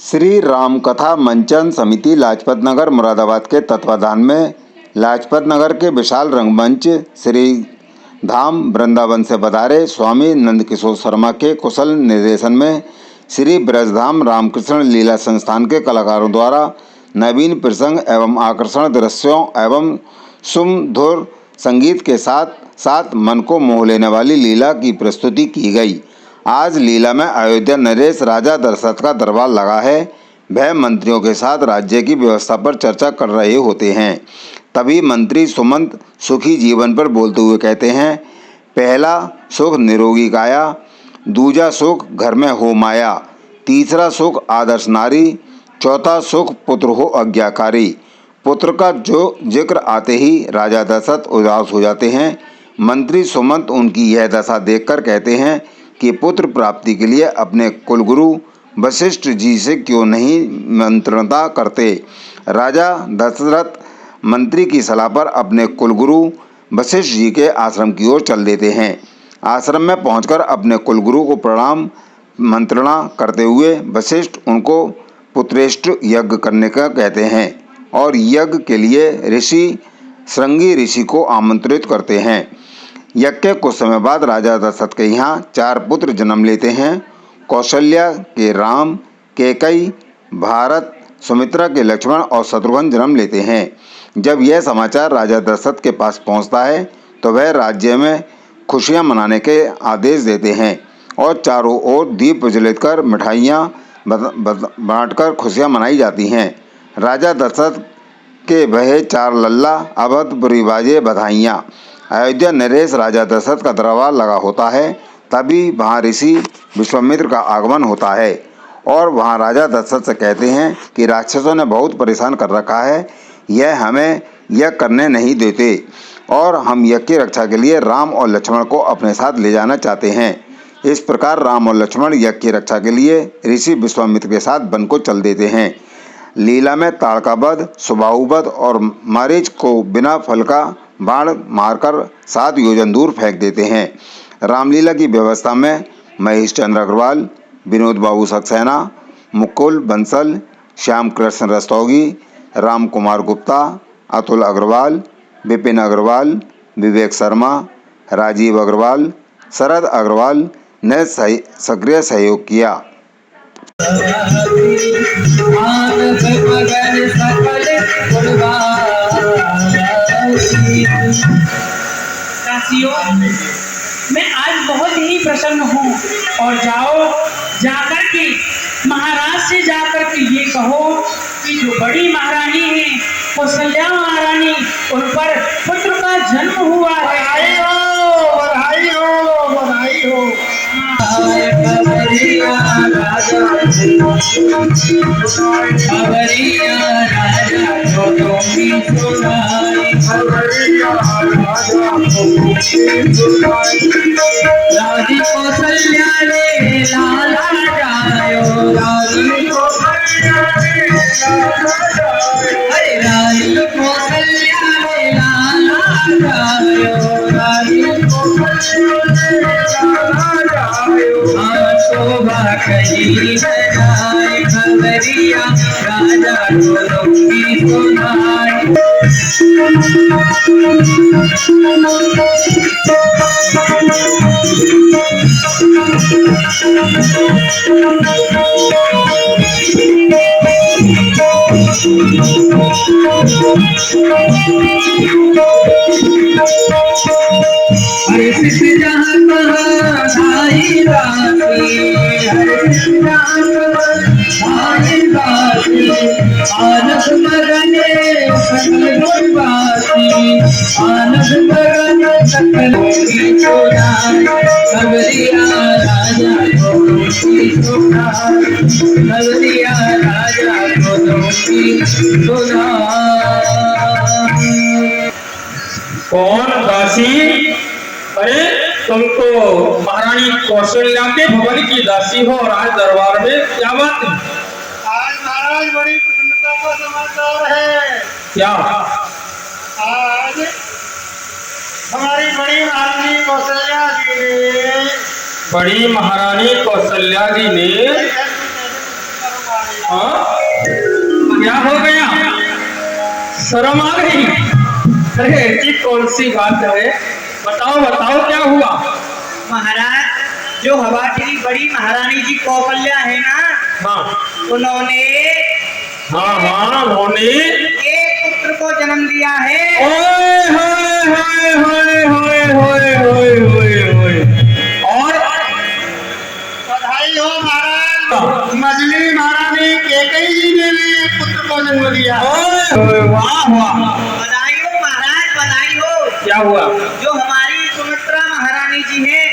श्री राम कथा मंचन समिति लाजपत नगर मुरादाबाद के तत्वाधान में लाजपत नगर के विशाल रंगमंच श्री धाम वृंदावन से पधारे स्वामी नंदकिशोर शर्मा के कुशल निर्देशन में श्री ब्रजधाम रामकृष्ण लीला संस्थान के कलाकारों द्वारा नवीन प्रसंग एवं आकर्षण दृश्यों एवं सुमधुर संगीत के साथ साथ मन को मोह लेने वाली लीला की प्रस्तुति की गई। आज लीला में अयोध्या नरेश राजा दशरथ का दरबार लगा है। वह मंत्रियों के साथ राज्य की व्यवस्था पर चर्चा कर रहे होते हैं। तभी मंत्री सुमंत सुखी जीवन पर बोलते हुए कहते हैं, पहला सुख निरोगी काया, दूजा सुख घर में हो माया, तीसरा सुख आदर्श नारी, चौथा सुख पुत्र हो आज्ञाकारी। पुत्र का जो जिक्र आते ही राजा दशरथ उदास हो जाते हैं। मंत्री सुमंत उनकी यह दशा देखकर कहते हैं कि पुत्र प्राप्ति के लिए अपने कुलगुरु वशिष्ठ जी से क्यों नहीं मंत्रणा करते। राजा दशरथ मंत्री की सलाह पर अपने कुलगुरु वशिष्ठ जी के आश्रम की ओर चल देते हैं। आश्रम में पहुंचकर अपने कुलगुरु को प्रणाम मंत्रणा करते हुए वशिष्ठ उनको पुत्रेष्ट यज्ञ करने का कहते हैं और यज्ञ के लिए ऋषि श्रृंगी ऋषि को आमंत्रित करते हैं। यज्ञ के कुछ समय बाद राजा दशरथ के यहाँ 4 पुत्र जन्म लेते हैं। कौशल्या के राम, कैकेयी, भारत, सुमित्रा के लक्ष्मण और शत्रुघ्न जन्म लेते हैं। जब यह समाचार राजा दशरथ के पास पहुँचता है तो वह राज्य में खुशियाँ मनाने के आदेश देते हैं और चारों ओर दीप प्रज्वलित कर मिठाइयाँ बांटकर खुशियाँ मनाई जाती हैं। राजा दशरथ के वह 4 लल्ला अवधपुरी बाजे बधाइयाँ। अयोध्या नरेश राजा दशरथ का दरबार लगा होता है। तभी वहाँ ऋषि विश्वामित्र का आगमन होता है और वहाँ राजा दशरथ से कहते हैं कि राक्षसों ने बहुत परेशान कर रखा है, यह हमें यज्ञ करने नहीं देते और हम यज्ञ की रक्षा के लिए राम और लक्ष्मण को अपने साथ ले जाना चाहते हैं। इस प्रकार राम और लक्ष्मण यज्ञ की रक्षा के लिए ऋषि विश्वामित्र के साथ वन को चल देते हैं। लीला में ताड़कावध, सुबाहुवध और मारीच को बिना फल का बाण मारकर 7 योजन दूर फेंक देते हैं। रामलीला की व्यवस्था में महेश चंद्र अग्रवाल, विनोद बाबू सक्सेना, मुकुल बंसल, श्याम कृष्ण रस्तोगी, राम कुमार गुप्ता, अतुल अग्रवाल, विपिन अग्रवाल, विवेक शर्मा, राजीव अग्रवाल, शरद अग्रवाल ने सक्रिय सहयोग किया। मैं आज बहुत ही प्रसन्न हूँ और जाकर के महाराज से जाकर के ये कहो कि जो बड़ी महारानी है कौशल्या महारानी, उन पर पुत्र का जन्म हुआ है। बधाई हो, बधाई हो, बधाई हो। राजी कौशल्या रे लाला जायो, राजी कौशल्या रे लाला जायो, अरे राजी कौशल्या रे लाला जायो, राजी कौशल्या रे लाला जायो। हाँ शोभा कही बनाए खबरिया राजा को की सुनाए। हरे सिद्ध जहाँ कहाँ साई राती, हरे सिद्ध जहाँ कहाँ साई राती, आनंद मगने सकल गुणवासी, आनंद मगने सकल की सुनाई। खबरिया राजा को की सुनाई, खबरिया राजा को की सुनाई। कौन दासी? अरे तुम तो महारानी कौशल्या के भवन की दासी हो और आज दरबार में क्या बात है? आज महाराज बड़ी प्रसन्नता का समाचार है। क्या? आज हमारी बड़ी महारानी कौशल्या जी ने बड़ी महारानी कौशल्या जी ने हाँ? क्या हो गया? शर्म आ गई? अरे ऐसी कौन सी बात है? बताओ बताओ क्या हुआ? महाराज जो हवाटी बड़ी महारानी जी कौशल्या है ना, हाँ उन्होंने हाँ हाँ उन्होंने एक पुत्र को जन्म दिया है। ओए होए होए होए होए होए होए होए होए। और बधाई हो महाराज, मजली महारानी केकई जी ने भी एक पुत्र को जन्म दिया। ओए होए, वाह वाह। बधाई हो महाराज, बधाई हो। क्या हुआ? जो हमारी सुमित्रा महारानी जी है,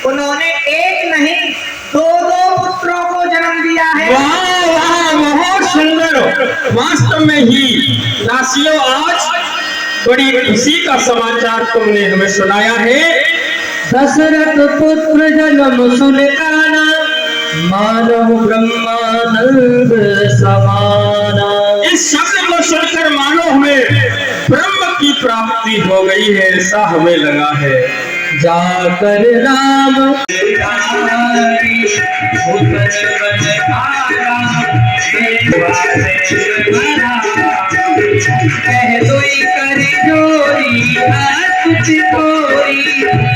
उन्होंने एक नहीं दो दो पुत्रों को जन्म दिया है। वाह वाह, बहुत सुंदर। वास्तव में ही दासियों, आज बड़ी खुशी का समाचार तुमने हमें सुनाया है। दशरथ पुत्र जन्म सुन काना, मानव ब्रह्मानंद समाना। इस शब्द को सुनकर मानो हमें ब्रह्म की प्राप्ति हो गई है, ऐसा हमें लगा है। जाकर राम कह दोई कर जोरी कुछ गोरी,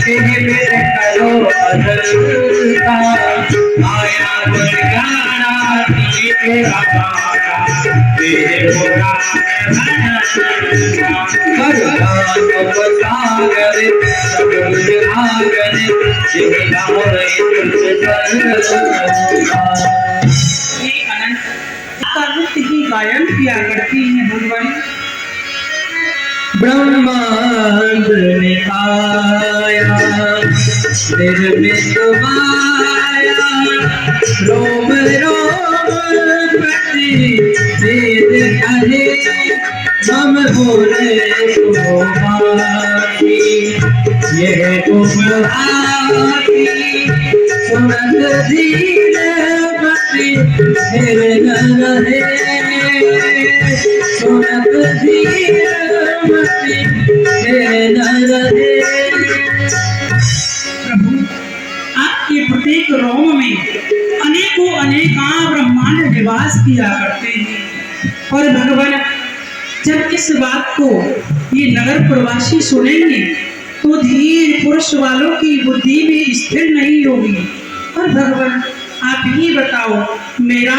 मेरे करो अदरता आया दुर्गाना तेरा बाका तेरे ही गायन किया करती है भगवान। ब्रह्मांड ने आया निर्मित माया, रोम रोम प्रति वेद कहे, हम बोले तो बाकी यह उपहारी सुनत धीर बसी मेरे नर है, सुनत धीर बसी मेरे नर है। प्रभु, आपके प्रत्येक रोम में अनेकों अनेका ब्रह्मांड निवास किया करते हैं। और भगवान, जब इस बात को ये नगर प्रवासी सुनेंगे तो धीर पुरुष वालों की बुद्धि भी स्थिर नहीं होगी। और भगवान, आप ही बताओ, मेरा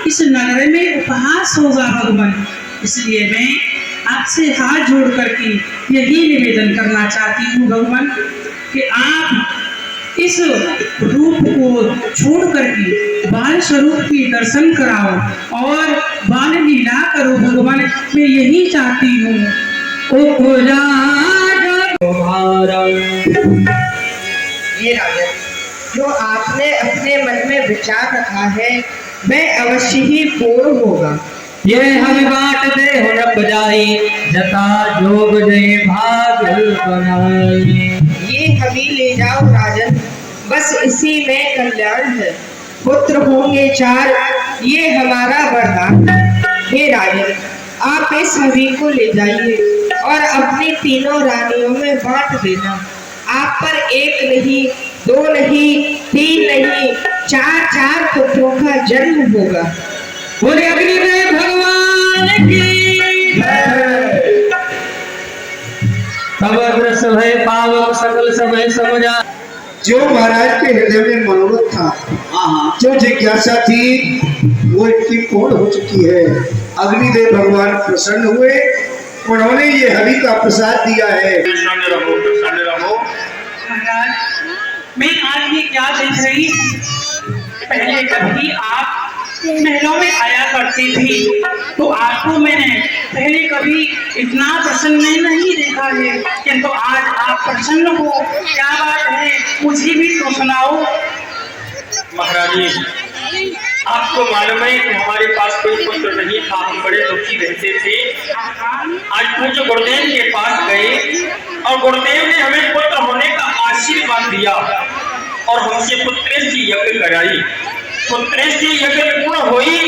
इस नगर में उपहास होगा भगवान। इसलिए मैं आपसे हाथ जोड़ करके यही निवेदन करना चाहती हूँ भगवान कि आप इस रूप को छोड़ करके बाल स्वरूप की दर्शन कराओ और बाल लीला करो भगवान। मैं यही चाहती हूँ। तुम्हारा ये राजन, जो आपने अपने मन में विचार रखा है वह अवश्य ही पूर्ण होगा। ये हम बाट दे हो न बजाई, जता जोग दे भाग बनाई। ये हमें ले जाओ राजन, बस इसी में कल्याण है। पुत्र होंगे 4, ये हमारा वरदान। हे राजन, आप इस हवि को ले जाइए और अपनी तीनों रानियों में बांट देना। आप पर 1 नहीं 2 नहीं 3 नहीं 4 पुत्रों का जन्म होगा। बोले अग्निदेव भगवान की समग्र समय पावक सकल समय समझा। जो महाराज के हृदय में मनोरथ था, जो जिज्ञासा थी, वो इनकी पूर्ण हो चुकी है। अग्निदेव भगवान प्रसन्न हुए, उन्होंने ये हवि का प्रसाद दिया है। प्रसन्न रहो, प्रसन्न रहो। महाराज, मैं आज ये क्या देख रही हूँ? पहले कभी आप महलों में आया करती थी तो आपको मैंने पहले कभी इतना प्रसन्न नहीं देखा है, किंतु आज आप प्रसन्न हो। क्या बात है, मुझे भी तो सुनाओ। महारानी, आपको मालूम है कि हमारे पास कोई पुत्र नहीं था, हम बड़े दुखी रहते थे। आज पूज्य गुरुदेव के पास गए और गुरुदेव ने हमें पुत्र होने का आशीर्वाद दिया और हमसे पुत्रेष्टि यज्ञ कराई। पुत्रेष्टि यज्ञ पूर्ण हुई,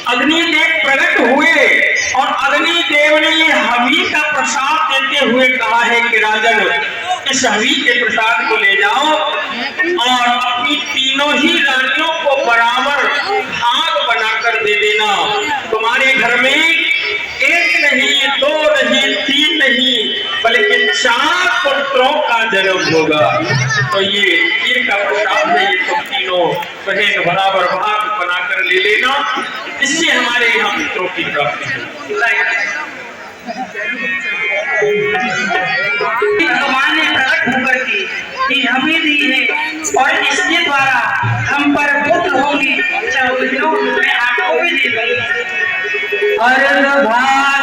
अग्निदेव प्रकट हुए और अग्निदेव ने ये हवि का प्रसाद देते हुए कहा है कि राजन, इस हवि के प्रसाद को ले जाओ और अपनी तीनों ही रानियों को बराबर भाग बनाकर पुत्रों का जन्म होगा। तो ये इनका प्रसाद है, ये तुम तीनों बहन बराबर भाग बनाकर ले लेना, इससे हमारे यहाँ पुत्रों की प्राप्ति है। भगवान ने प्रकट होकर के ये हमें दी है और इसके द्वारा हम पर पुत्र होंगे, चाहे आपको भी दे दूंगी। अर्घ भाग